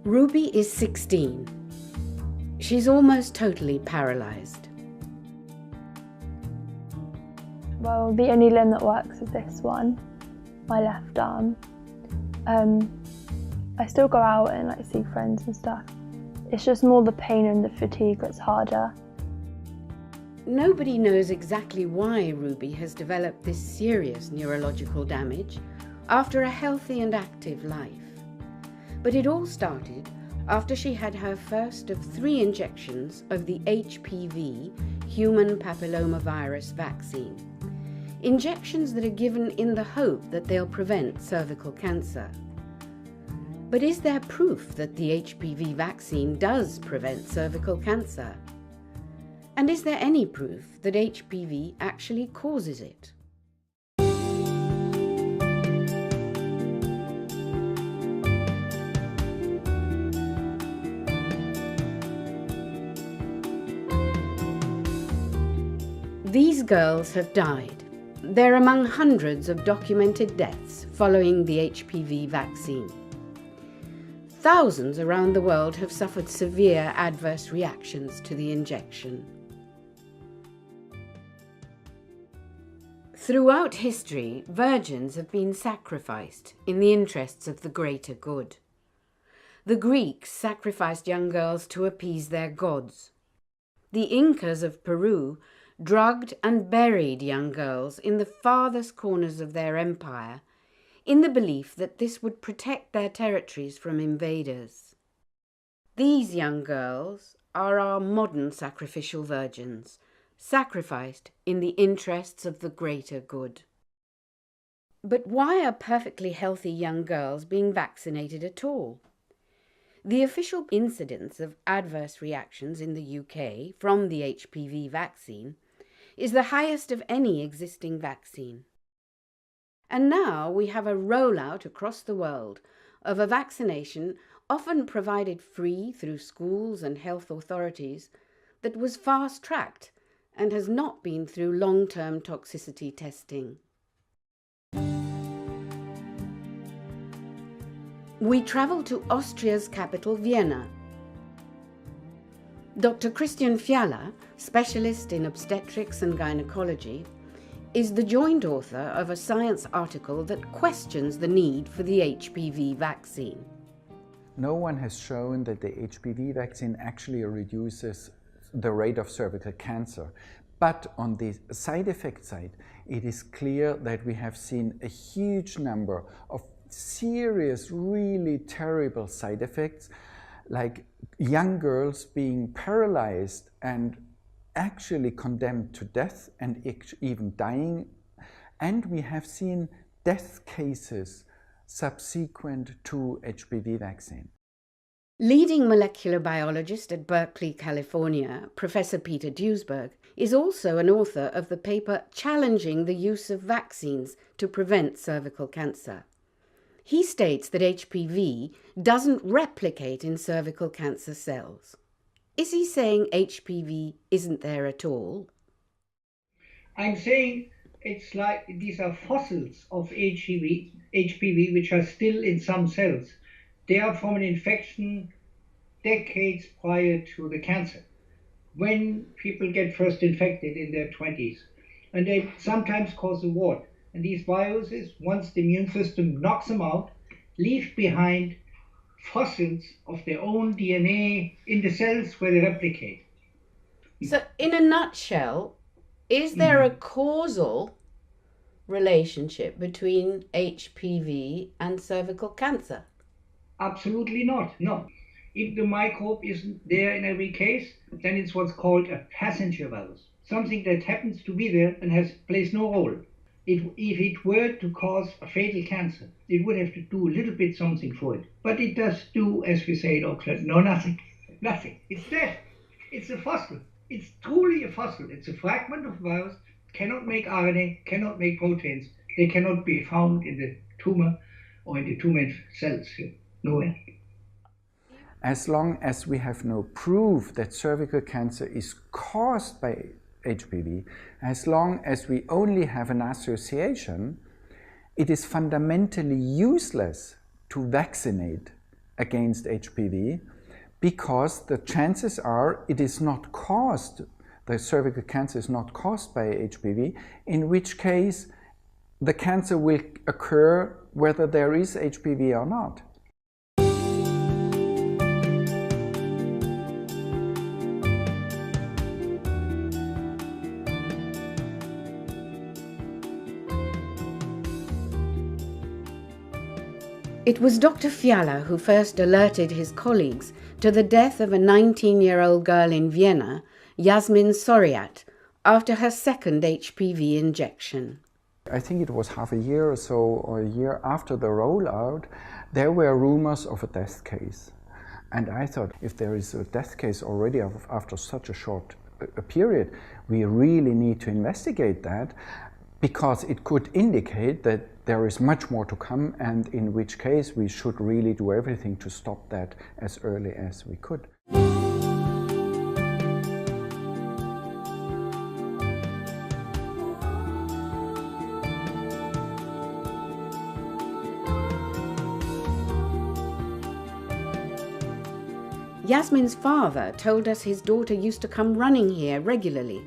Ruby is 16. She's almost totally paralyzed. Well, the only limb that works is this one, my left arm. I still go out and see friends and stuff. It's just more the pain and the fatigue that's harder. Nobody knows exactly why Ruby has developed this serious neurological damage after a healthy and active life. But it all started after she had her first of 3 injections of the HPV, human papillomavirus vaccine. Injections that are given in the hope that they'll prevent cervical cancer. But is there proof that the HPV vaccine does prevent cervical cancer? And is there any proof that HPV actually causes it? These girls have died. They're among hundreds of documented deaths following the HPV vaccine. Thousands around the world have suffered severe adverse reactions to the injection. Throughout history, virgins have been sacrificed in the interests of the greater good. The Greeks sacrificed young girls to appease their gods. The Incas of Peru drugged and buried young girls in the farthest corners of their empire in the belief that this would protect their territories from invaders. These young girls are our modern sacrificial virgins, sacrificed in the interests of the greater good. But why are perfectly healthy young girls being vaccinated at all? The official incidence of adverse reactions in the UK from the HPV vaccine is the highest of any existing vaccine. And now we have a rollout across the world of a vaccination often provided free through schools and health authorities that was fast-tracked and has not been through long-term toxicity testing. We travel to Austria's capital, Vienna. Dr. Christian Fiala, specialist in obstetrics and gynecology, is the joint author of a science article that questions the need for the HPV vaccine. No one has shown that the HPV vaccine actually reduces the rate of cervical cancer. But on the side effect side, it is clear that we have seen a huge number of serious, really terrible side effects, like young girls being paralyzed and actually condemned to death and even dying. And we have seen death cases subsequent to HPV vaccine. Leading molecular biologist at Berkeley, California, Professor Peter Duesberg, is also an author of the paper challenging the use of vaccines to prevent cervical cancer. He states that HPV doesn't replicate in cervical cancer cells. Is he saying HPV isn't there at all? I'm saying it's like these are fossils of HPV which are still in some cells. They are from an infection decades prior to the cancer, when people get first infected in their 20s. And they sometimes cause a wart. And these viruses, once the immune system knocks them out, leave behind fossils of their own DNA in the cells where they replicate. So, in a nutshell, is there a causal relationship between HPV and cervical cancer? Absolutely not, no. If the microbe isn't there in every case, then it's what's called a passenger virus, something that happens to be there and plays no role. If it were to cause a fatal cancer, it would have to do a little bit something for it. But it does do, as we say in Oxford, no, nothing. Nothing. It's there. It's a fossil. It's truly a fossil. It's a fragment of virus, cannot make RNA, cannot make proteins. They cannot be found in the tumor or in the tumor cells. Nowhere. As long as we have no proof that cervical cancer is caused by HPV, as long as we only have an association, it is fundamentally useless to vaccinate against HPV because the chances are it is not caused, the cervical cancer is not caused by HPV, in which case the cancer will occur whether there is HPV or not. It was Dr. Fiala who first alerted his colleagues to the death of a 19-year-old girl in Vienna, Yasmin Soriat, after her second HPV injection. I think it was half a year or so, or a year after the rollout, there were rumors of a death case. And I thought, if there is a death case already after such a short period, we really need to investigate that, because it could indicate that there is much more to come, and in which case we should really do everything to stop that as early as we could. Yasmin's father told us his daughter used to come running here regularly,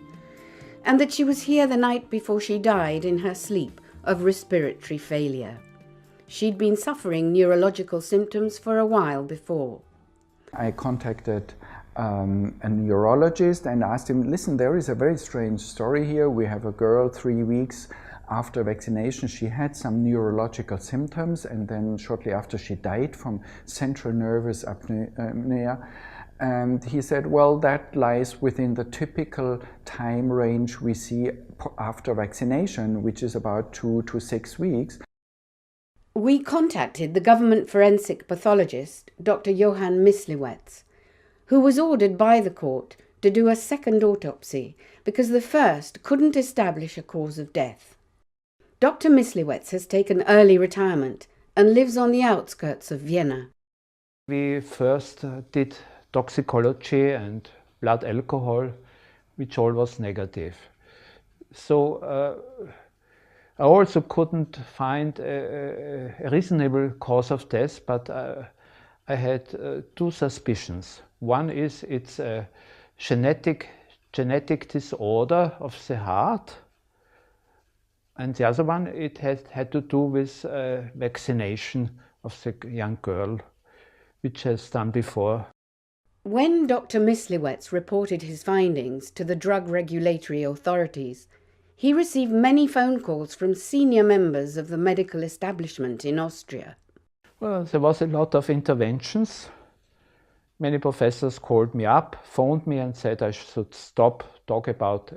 and that she was here the night before she died in her sleep of respiratory failure. She'd been suffering neurological symptoms for a while before. I contacted a neurologist and asked him, listen, there is a very strange story here. We have a girl 3 weeks after vaccination, she had some neurological symptoms, and then shortly after she died from central nervous apnea. And he said, well, that lies within the typical time range we see after vaccination, which is about 2 to 6 weeks. We contacted the government forensic pathologist, Dr. Johann Misliwetz, who was ordered by the court to do a second autopsy because the first couldn't establish a cause of death. Dr. Misliwetz has taken early retirement and lives on the outskirts of Vienna. We first did toxicology and blood alcohol, which all was negative. So I also couldn't find a reasonable cause of death, but I had two suspicions. One is it's a genetic disorder of the heart, and the other one, it had to do with vaccination of the young girl, which has done before. When Dr. Misliwetz reported his findings to the drug regulatory authorities, he received many phone calls from senior members of the medical establishment in Austria. Well, there was a lot of interventions. Many professors called me up, phoned me and said I should stop talk about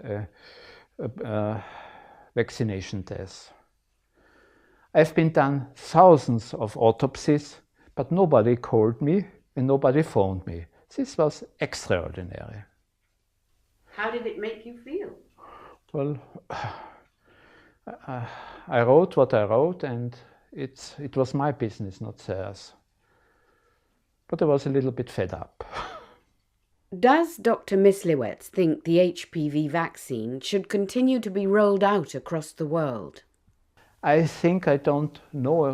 vaccination deaths. I've been done thousands of autopsies, but nobody called me and nobody phoned me. This was extraordinary. How did it make you feel? Well, I wrote what I wrote, and it was my business, not theirs. But I was a little bit fed up. Does Dr. Misliwetz think the HPV vaccine should continue to be rolled out across the world? I think I don't know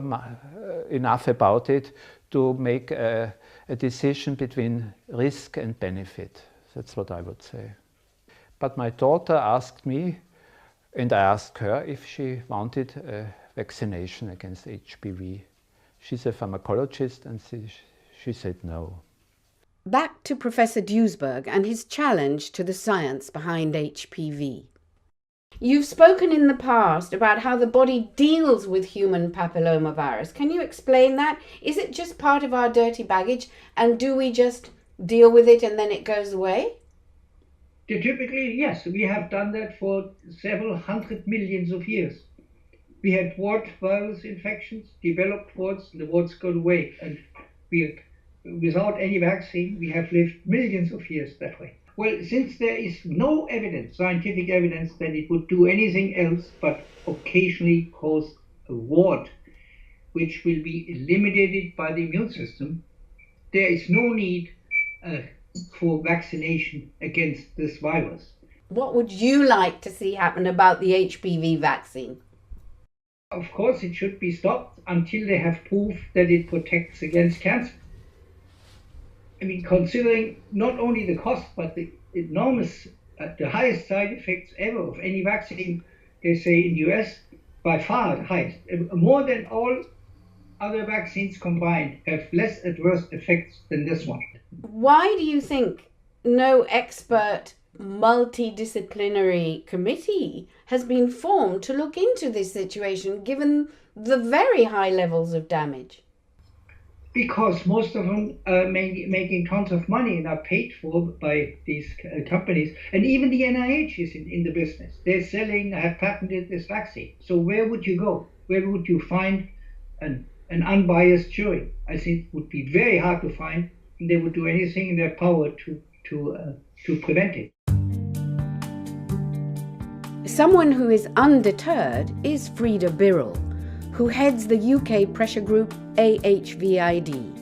enough about it to make a decision between risk and benefit. That's what I would say. But my daughter asked me, and I asked her if she wanted a vaccination against HPV. She's a pharmacologist, and she said no. Back to Professor Duisberg and his challenge to the science behind HPV. You've spoken in the past about how the body deals with human papillomavirus. Can you explain that? Is it just part of our dirty baggage, and do we just deal with it and then it goes away? Typically, yes, we have done that for several hundred millions of years. We had wart virus infections, developed warts, the warts go away, and without any vaccine, we have lived millions of years that way. Well, since there is no evidence, scientific evidence, that it would do anything else but occasionally cause a wart, which will be eliminated by the immune system, there is no need for vaccination against this virus. What would you like to see happen about the HPV vaccine? Of course, it should be stopped until they have proof that it protects against cancer. I mean, considering not only the cost, but the enormous, the highest side effects ever of any vaccine, they say in the US, by far the highest, more than all other vaccines combined have less adverse effects than this one. Why do you think no expert multidisciplinary committee has been formed to look into this situation given the very high levels of damage? Because most of them are making tons of money and are paid for by these companies. And even the NIH is in the business. They're selling, have patented this vaccine. So where would you go? Where would you find an unbiased jury? I think it would be very hard to find, and they would do anything in their power to prevent it. Someone who is undeterred is Frida Birrell, who heads the UK pressure group AHVID,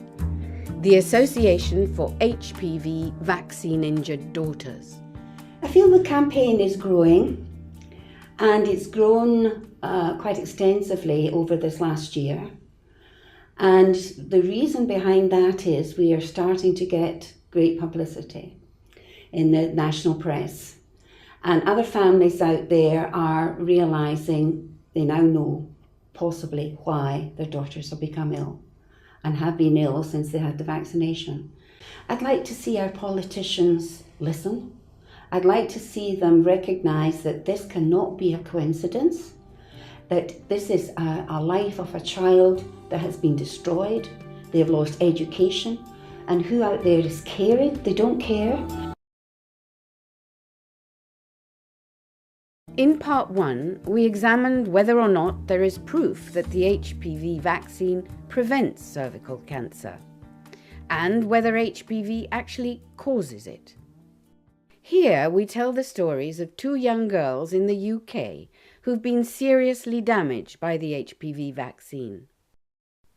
the Association for HPV Vaccine-Injured Daughters. I feel the campaign is growing, and it's grown quite extensively over this last year. And the reason behind that is we are starting to get great publicity in the national press. And other families out there are realising, they now know possibly why their daughters have become ill and have been ill since they had the vaccination. I'd like to see our politicians listen. I'd like to see them recognise that this cannot be a coincidence, that this is a life of a child that has been destroyed. They have lost education, and who out there is caring? They don't care. In part 1, we examined whether or not there is proof that the HPV vaccine prevents cervical cancer, and whether HPV actually causes it. Here we tell the stories of 2 young girls in the UK who've been seriously damaged by the HPV vaccine.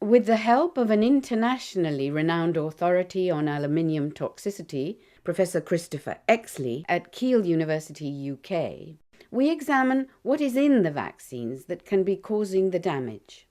With the help of an internationally renowned authority on aluminium toxicity, Professor Christopher Exley at Keele University, UK, we examine what is in the vaccines that can be causing the damage.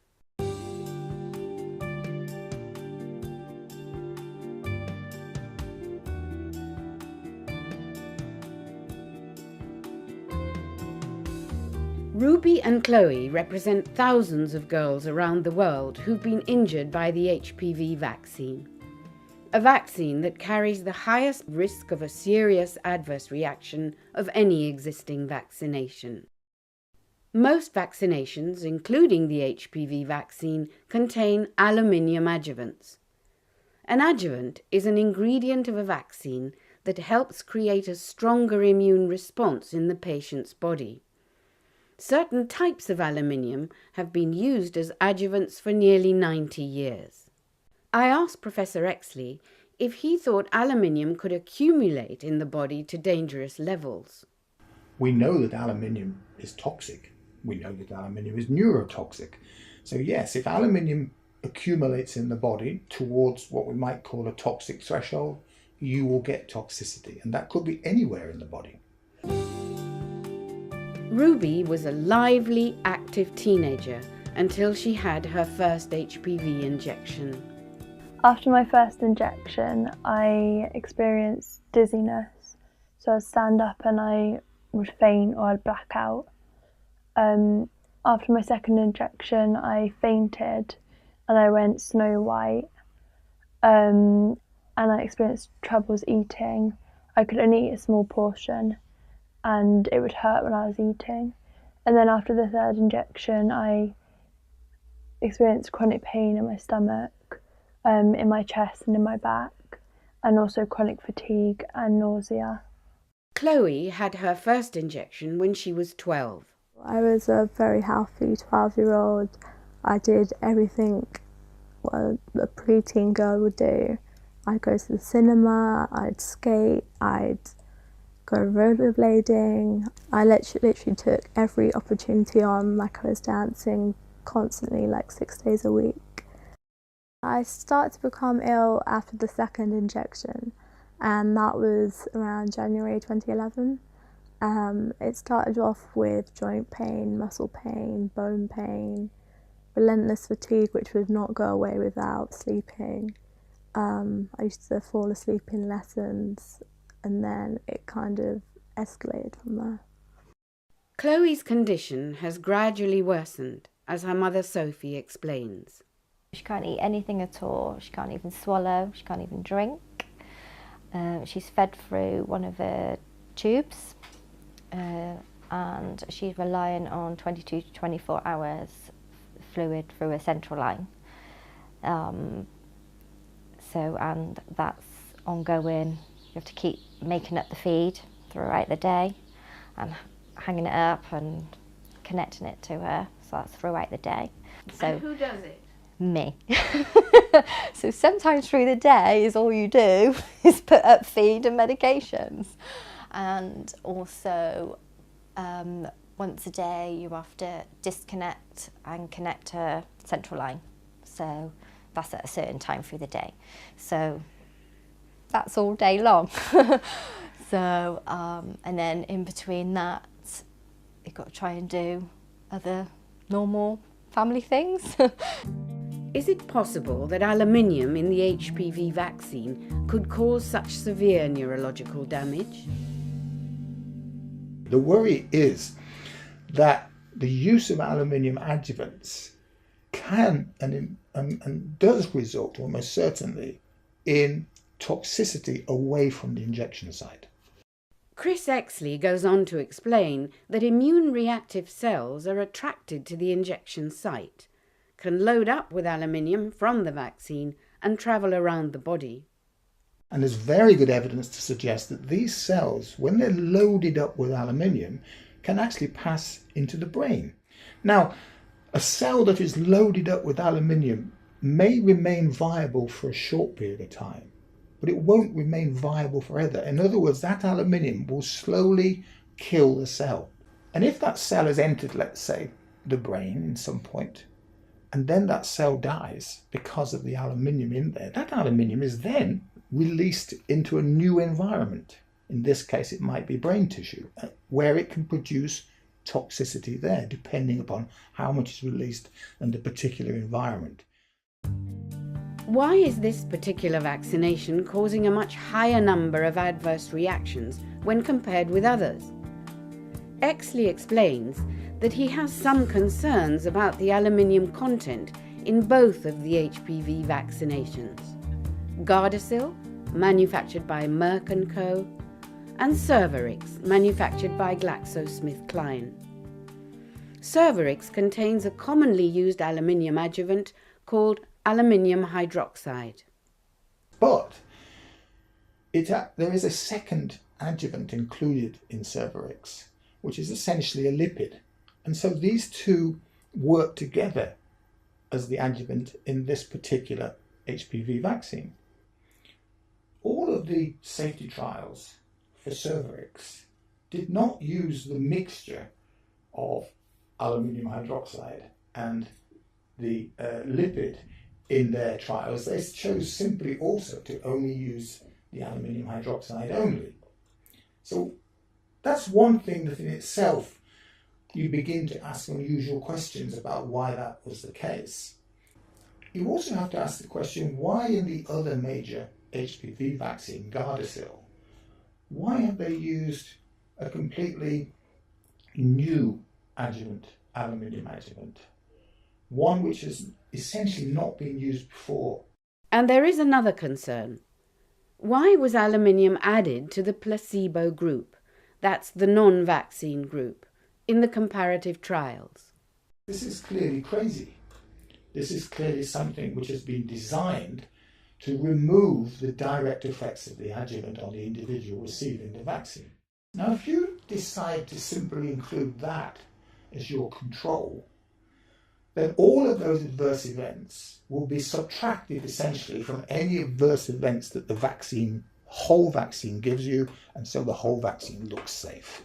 Ruby and Chloe represent thousands of girls around the world who've been injured by the HPV vaccine. A vaccine that carries the highest risk of a serious adverse reaction of any existing vaccination. Most vaccinations, including the HPV vaccine, contain aluminium adjuvants. An adjuvant is an ingredient of a vaccine that helps create a stronger immune response in the patient's body. Certain types of aluminium have been used as adjuvants for nearly 90 years. I asked Professor Exley if he thought aluminium could accumulate in the body to dangerous levels. We know that aluminium is toxic. We know that aluminium is neurotoxic. So yes, if aluminium accumulates in the body towards what we might call a toxic threshold, you will get toxicity, and that could be anywhere in the body. Ruby was a lively, active teenager until she had her first HPV injection. After my first injection, I experienced dizziness. So I'd stand up and I would faint or I'd black out. After my second injection, I fainted and I went snow white. And I experienced troubles eating. I could only eat a small portion and it would hurt when I was eating. And then after the third injection, I experienced chronic pain in my stomach, in my chest and in my back, and also chronic fatigue and nausea. Chloe had her first injection when she was 12. I was a very healthy 12-year-old. I did everything what a preteen girl would do. I'd go to the cinema, I'd skate, I'd go rollerblading. I literally took every opportunity on, like I was dancing constantly, like 6 days a week. I started to become ill after the second injection, and that was around January 2011. It started off with joint pain, muscle pain, bone pain, relentless fatigue which would not go away without sleeping, I used to fall asleep in lessons, and then it kind of escalated from there. Chloe's condition has gradually worsened, as her mother Sophie explains. She can't eat anything at all. She can't even swallow. She can't even drink. She's fed through one of her tubes, and she's relying on 22 to 24 hours fluid through a central line. And that's ongoing. You have to keep making up the feed throughout the day and hanging it up and connecting it to her. So that's throughout the day. So And who does it? me. So sometimes through the day is all you do is put up feed and medications. And also once a day you have to disconnect and connect her central line. So that's at a certain time through the day. So that's all day long. So and then in between that you've got to try and do other normal family things. Is it possible that aluminium in the HPV vaccine could cause such severe neurological damage? The worry is that the use of aluminium adjuvants can and does result almost certainly in toxicity away from the injection site. Chris Exley goes on to explain that immune-reactive cells are attracted to the injection site, can load up with aluminium from the vaccine and travel around the body. And there's very good evidence to suggest that these cells, when they're loaded up with aluminium, can actually pass into the brain. Now, a cell that is loaded up with aluminium may remain viable for a short period of time, but it won't remain viable forever. In other words, that aluminium will slowly kill the cell. And if that cell has entered, let's say, the brain in some point, and then that cell dies because of the aluminium in there, that aluminium is then released into a new environment. In this case, it might be brain tissue, where it can produce toxicity there, depending upon how much is released and the particular environment. Why is this particular vaccination causing a much higher number of adverse reactions when compared with others? Exley explains that he has some concerns about the aluminium content in both of the HPV vaccinations. Gardasil, manufactured by Merck & Co., and Cervarix, manufactured by GlaxoSmithKline. Cervarix contains a commonly used aluminium adjuvant called aluminium hydroxide. But there is a second adjuvant included in Cervarix, which is essentially a lipid. And so these two work together as the adjuvant in this particular HPV vaccine. All of the safety trials for Cervarix did not use the mixture of aluminium hydroxide and the lipid in their trials. They chose simply also to only use the aluminium hydroxide only. So that's one thing that in itself you begin to ask unusual questions about why that was the case. You also have to ask the question, why in the other major HPV vaccine, Gardasil, why have they used a completely new adjuvant, aluminium adjuvant, one which has essentially not been used before? And there is another concern. Why was aluminium added to the placebo group, that's the non-vaccine group, in the comparative trials? This is clearly crazy. This is clearly something which has been designed to remove the direct effects of the adjuvant on the individual receiving the vaccine. Now, if you decide to simply include that as your control, then all of those adverse events will be subtracted essentially from any adverse events that the whole vaccine gives you, and so the whole vaccine looks safe.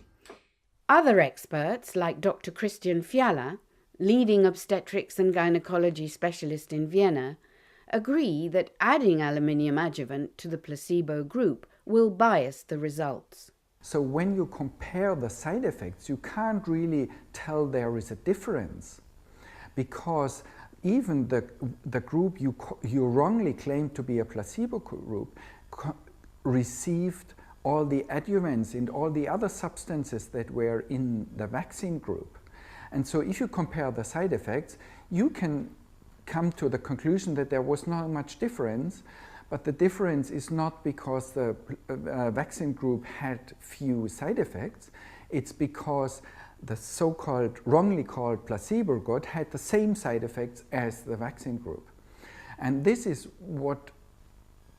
Other experts, like Dr. Christian Fiala, leading obstetrics and gynecology specialist in Vienna, agree that adding aluminium adjuvant to the placebo group will bias the results. So when you compare the side effects, you can't really tell there is a difference, because even the group you wrongly claimed to be a placebo group received all the adjuvants and all the other substances that were in the vaccine group. And so if you compare the side effects, you can come to the conclusion that there was not much difference, but the difference is not because the vaccine group had few side effects, it's because the so-called, wrongly called placebo group had the same side effects as the vaccine group. And this is what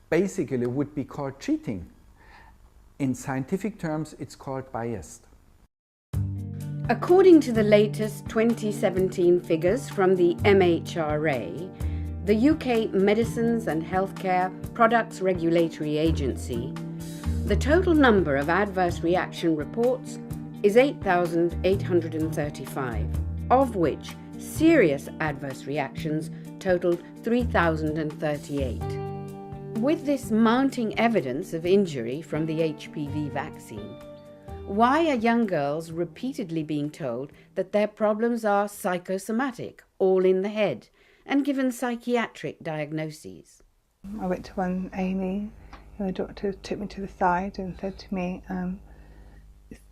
basically would be called cheating. In scientific terms, it's called biased. According to the latest 2017 figures from the MHRA, the UK Medicines and Healthcare Products Regulatory Agency, the total number of adverse reaction reports is 8,835, of which serious adverse reactions totaled 3,038. With this mounting evidence of injury from the HPV vaccine, why are young girls repeatedly being told that their problems are psychosomatic, all in the head, and given psychiatric diagnoses? I went to one A&E and the doctor took me to the side and said to me,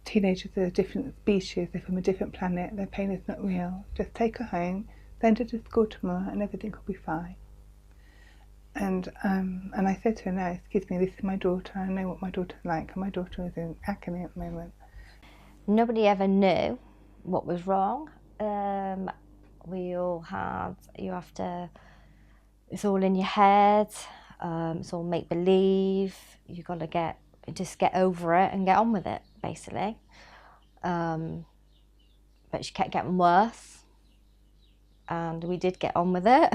teenagers are a different species, they're from a different planet, their pain is not real. Just take her home, send her to school tomorrow and everything will be fine. And I said to her, no, excuse me, this is my daughter, I know what my daughter's like, and my daughter is in agony at the moment. Nobody ever knew what was wrong. We all had, it's all in your head, it's all make-believe, you got to just get over it and get on with it, basically. But she kept getting worse, and we did get on with it.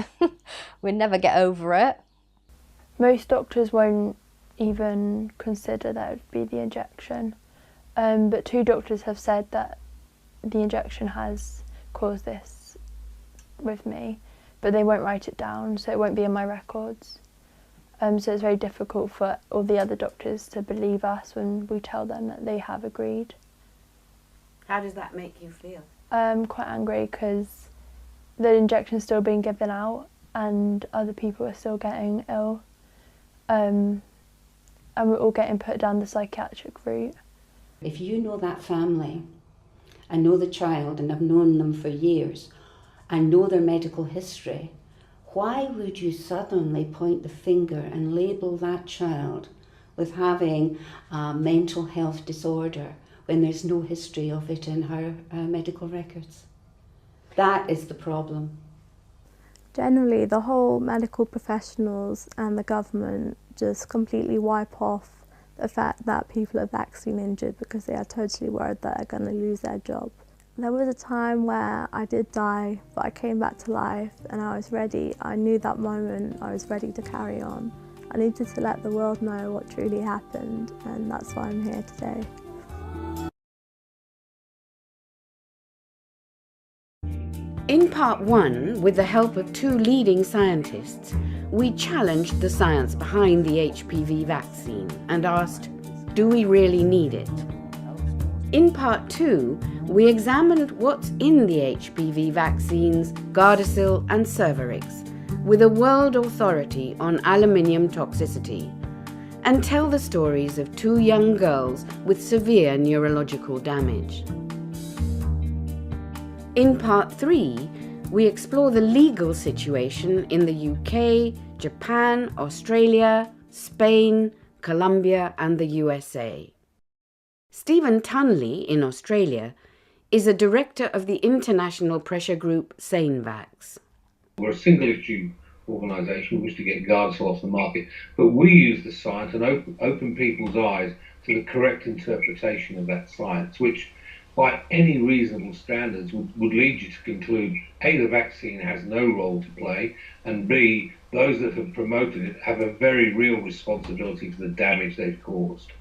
We'd never get over it. Most doctors won't even consider that it would be the injection, but 2 doctors have said that the injection has caused this with me, but they won't write it down, so it won't be in my records. So it's very difficult for all the other doctors to believe us when we tell them that they have agreed. How does that make you feel? Quite angry because the injection's still being given out and other people are still getting ill. And we're all getting put down the psychiatric route. If you know that family, and know the child and have known them for years, and know their medical history, why would you suddenly point the finger and label that child with having a mental health disorder when there's no history of it in her medical records? That is the problem. Generally, the whole medical professionals and the government just completely wipe off the fact that people are vaccine injured because they are totally worried that they're going to lose their job. There was a time where I did die, but I came back to life and I was ready. I knew that moment I was ready to carry on. I needed to let the world know what truly happened, and that's why I'm here today. In part 1, with the help of 2 leading scientists, we challenged the science behind the HPV vaccine and asked, do we really need it? In part 2, we examined what's in the HPV vaccines, Gardasil and Cervarix, with a world authority on aluminium toxicity, and tell the stories of 2 young girls with severe neurological damage. In part 3, we explore the legal situation in the UK, Japan, Australia, Spain, Colombia and the USA. Stephen Tunley in Australia is a director of the international pressure group SaneVax. We're a single issue organisation. We wish to get Gardasil off the market, but we use the science and open people's eyes to the correct interpretation of that science, which by any reasonable standards would lead you to conclude A, the vaccine has no role to play, and B, those that have promoted it have a very real responsibility for the damage they've caused.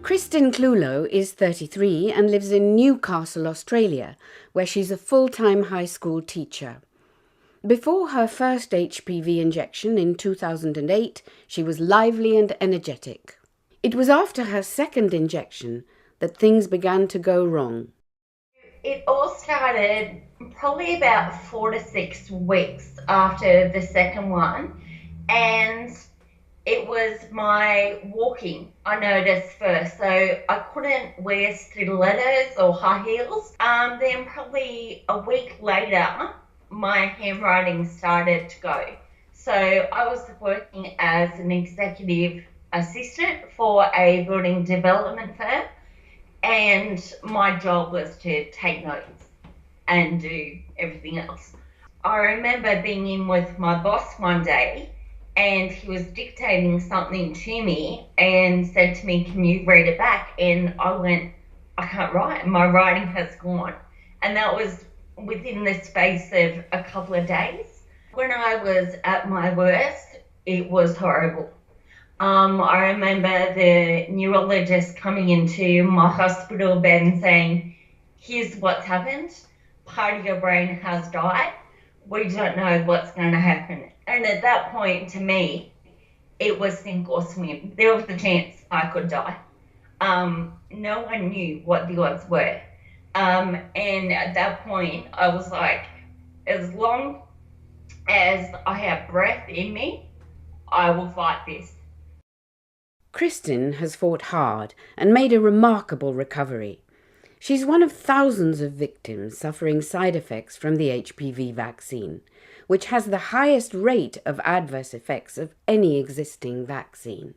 Kristin Clulo is 33 and lives in Newcastle, Australia, where she's a full-time high school teacher. Before her first HPV injection in 2008, she was lively and energetic. It was after her second injection that things began to go wrong. It all started probably about 4 to 6 weeks after the second one, and it was my walking I noticed first. So I couldn't wear stilettos or high heels. Then probably a week later, my handwriting started to go. So I was working as an executive assistant for a building development firm, and my job was to take notes and do everything else. I remember being in with my boss one day, and he was dictating something to me and said to me, "Can you read it back?" And I went, "I can't write, my writing has gone." And that was within the space of a couple of days. When I was at my worst, it was horrible. I remember the neurologist coming into my hospital bed and saying, "Here's what's happened. Part of your brain has died. We don't know what's going to happen." And at that point, to me, it was sink or swim. There was a chance I could die. No one knew what the odds were. And at that point, I was like, as long as I have breath in me, I will fight this. Kristin has fought hard and made a remarkable recovery. She's one of thousands of victims suffering side effects from the HPV vaccine, which has the highest rate of adverse effects of any existing vaccine.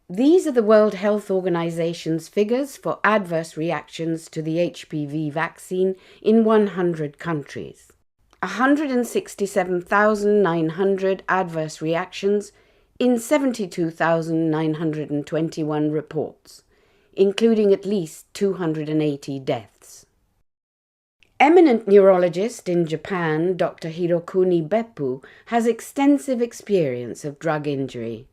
These are the World Health Organization's figures for adverse reactions to the HPV vaccine in 100 countries. 167,900 adverse reactions in 72,921 reports, including at least 280 deaths. Eminent neurologist in Japan, Dr. Hirokuni Beppu, has extensive experience of drug injury.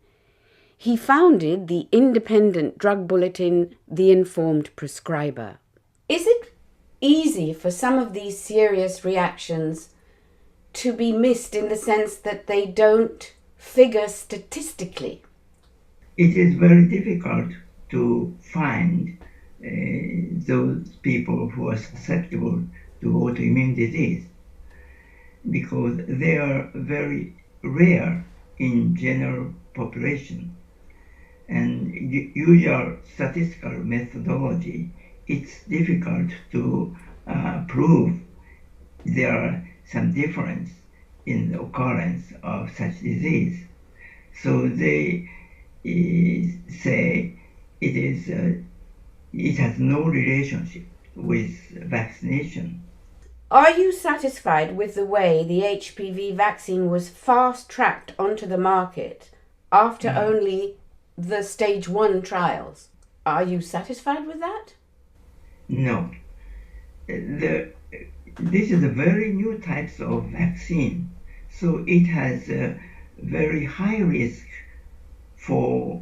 He founded the independent drug bulletin, The Informed Prescriber. Is it easy for some of these serious reactions to be missed in the sense that they don't figure statistically? It is very difficult to find those people who are susceptible to autoimmune disease because they are very rare in general population. And usual statistical methodology, it's difficult to prove there are some difference in the occurrence of such disease. So they say it has no relationship with vaccination. Are you satisfied with the way the HPV vaccine was fast-tracked onto the market after only the stage 1 trials? Are you satisfied with that? No. This is a very new types of vaccine, so it has a very high risk for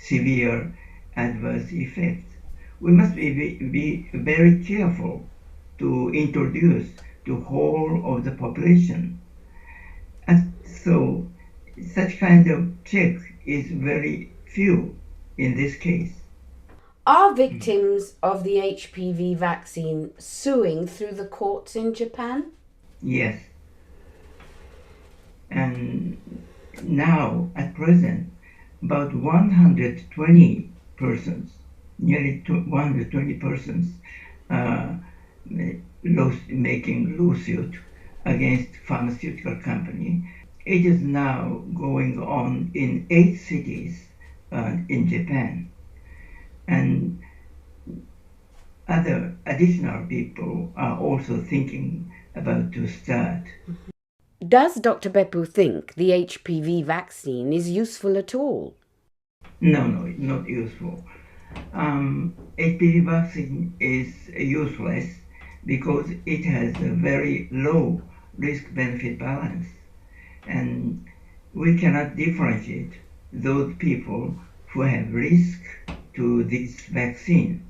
severe adverse effects. We must be very careful to introduce to whole of the population. And so such kind of check is very few in this case. Are victims of the HPV vaccine suing through the courts in Japan? Yes. And now, at present, about 120 persons, nearly 120 persons, making lawsuit against pharmaceutical company. It is now going on in 8 cities in Japan. And other additional people are also thinking about to start. Does Dr. Beppu think the HPV vaccine is useful at all? No, not useful. HPV vaccine is useless because it has a very low risk-benefit balance. And we cannot differentiate those people who have risk to this vaccine.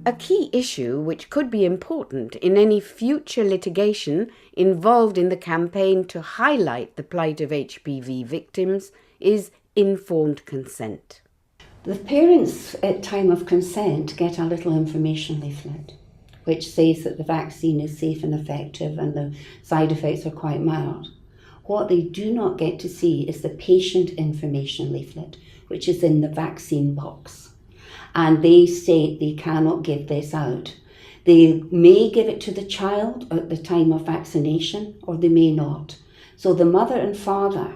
A key issue which could be important in any future litigation involved in the campaign to highlight the plight of HPV victims is informed consent. The parents at time of consent get a little information leaflet which says that the vaccine is safe and effective and the side effects are quite mild. What they do not get to see is the patient information leaflet, which is in the vaccine box. And they state they cannot give this out. They may give it to the child at the time of vaccination, or they may not. So the mother and father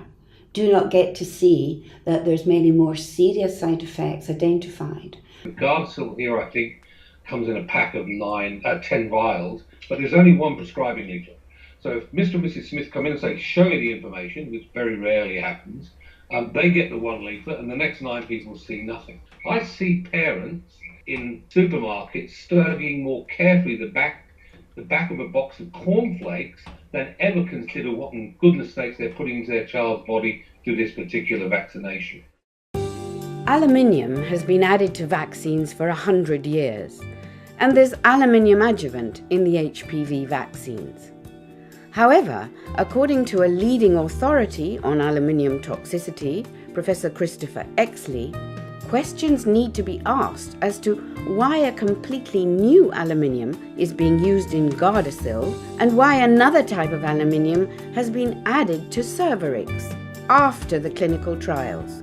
do not get to see that there's many more serious side effects identified. The Gardasil here, I think, comes in a pack of 10 vials, but there's only one prescribing leaflet. So if Mr. and Mrs. Smith come in and say, show me the information, which very rarely happens, they get the one leaflet and the next 9 people see nothing. I see parents in supermarkets studying more carefully the back of a box of cornflakes than ever consider what in goodness sakes they're putting into their child's body through this particular vaccination. Aluminium has been added to vaccines for 100 years, and there's aluminium adjuvant in the HPV vaccines. However, according to a leading authority on aluminium toxicity, Professor Christopher Exley, questions need to be asked as to why a completely new aluminium is being used in Gardasil and why another type of aluminium has been added to Cervarix after the clinical trials.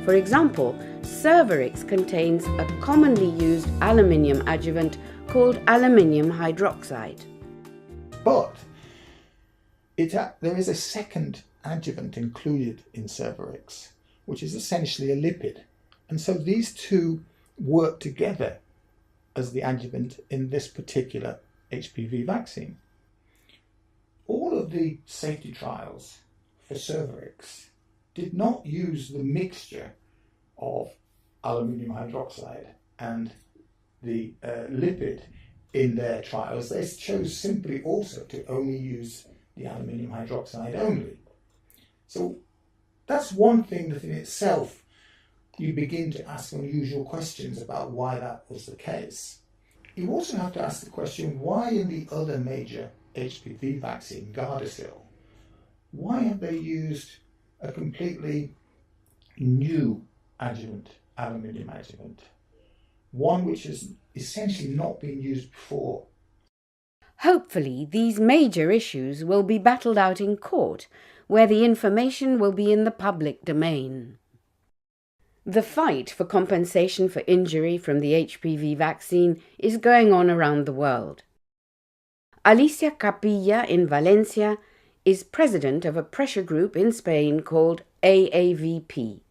For example, Cervarix contains a commonly used aluminium adjuvant called aluminium hydroxide. But there is a second adjuvant included in Cervarix, which is essentially a lipid. And so these two work together as the adjuvant in this particular HPV vaccine. All of the safety trials for Cervarix did not use the mixture of aluminium hydroxide and the lipid in their trials. They chose simply also to only use the aluminium hydroxide only. So that's one thing that in itself you begin to ask unusual questions about why that was the case. You also have to ask the question, why in the other major HPV vaccine, Gardasil, why have they used a completely new adjuvant, aluminium adjuvant, one which has essentially not been used before? Hopefully, these major issues will be battled out in court, where the information will be in the public domain. The fight for compensation for injury from the HPV vaccine is going on around the world. Alicia Capilla in Valencia is president of a pressure group in Spain called AAVP.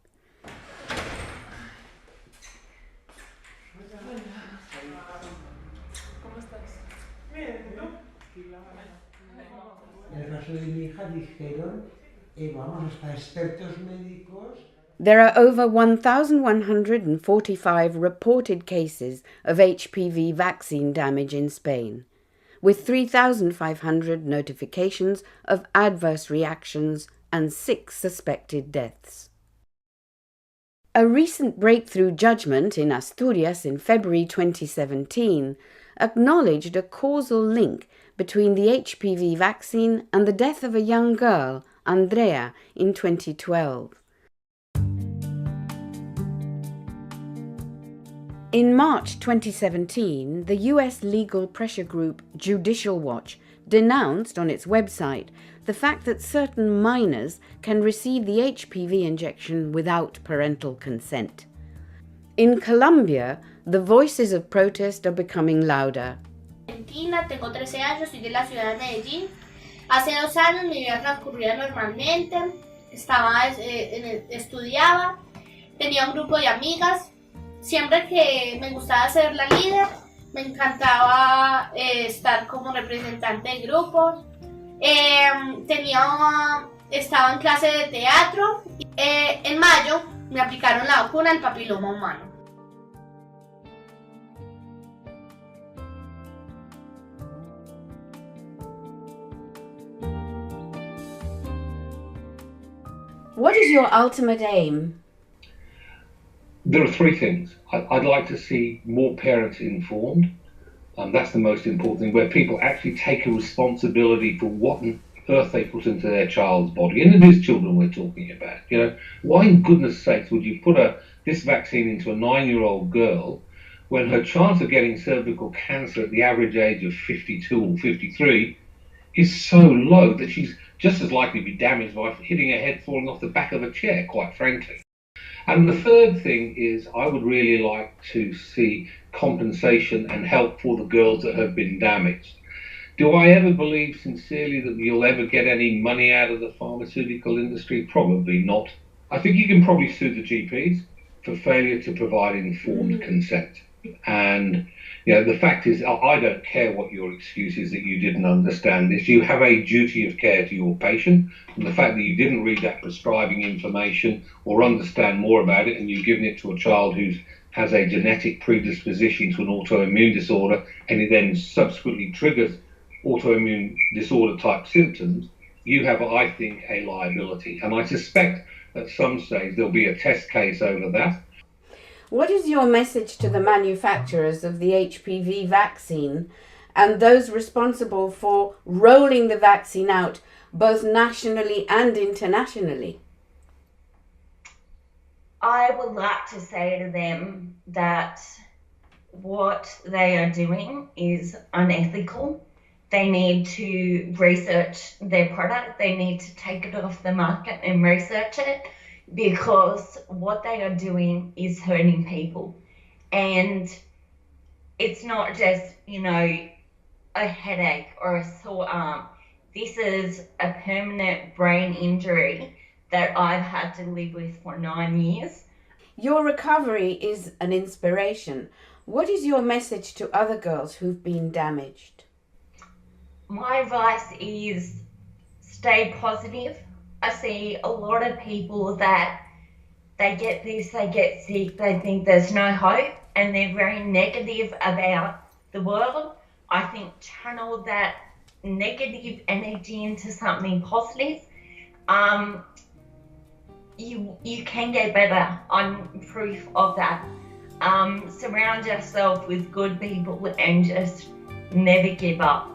There are over 1,145 reported cases of HPV vaccine damage in Spain, with 3,500 notifications of adverse reactions and 6 suspected deaths. A recent breakthrough judgment in Asturias in February 2017 acknowledged a causal link between the HPV vaccine and the death of a young girl, Andrea, in 2012. In March 2017, the US legal pressure group Judicial Watch denounced on its website the fact that certain minors can receive the HPV injection without parental consent. In Colombia, the voices of protest are becoming louder. Argentina, tengo 13 años, soy de la ciudad de Medellín. Hace 2 años mi vida transcurría normalmente, estudiaba, tenía un grupo de amigas. Siempre que me gustaba ser la líder, me encantaba estar como representante de grupos. Estaba en clase de teatro. En mayo me aplicaron la vacuna del papiloma humano. What is your ultimate aim? There are three things. I'd like to see more parents informed. That's the most important thing, where people actually take a responsibility for what on earth they put into their child's body. And it is children we're talking about. You know, why in goodness sakes would you put this vaccine into a 9-year-old girl when her chance of getting cervical cancer at the average age of 52 or 53 is so low that she's just as likely to be damaged by hitting her head falling off the back of a chair, quite frankly. And the third thing is I would really like to see compensation and help for the girls that have been damaged. Do I ever believe sincerely that you'll ever get any money out of the pharmaceutical industry? Probably not. I think you can probably sue the GPs for failure to provide informed consent. And you know, the fact is, I don't care what your excuse is that you didn't understand this. You have a duty of care to your patient, and the fact that you didn't read that prescribing information or understand more about it, and you've given it to a child who has a genetic predisposition to an autoimmune disorder, and it then subsequently triggers autoimmune disorder type symptoms, you have, I think, a liability. And I suspect at some stage there'll be a test case over that. What is your message to the manufacturers of the HPV vaccine and those responsible for rolling the vaccine out both nationally and internationally? I would like to say to them that what they are doing is unethical. They need to research their product. They need to take it off the market and research it, because what they are doing is hurting people. And it's not just, you know, a headache or a sore arm. This is a permanent brain injury that I've had to live with for 9 years. Your recovery is an inspiration. What is your message to other girls who've been damaged? My advice is stay positive. I see a lot of people that they get this, they get sick, they think there's no hope, and they're very negative about the world. I think channel that negative energy into something positive. You can get better. I'm proof of that. Surround yourself with good people and just never give up.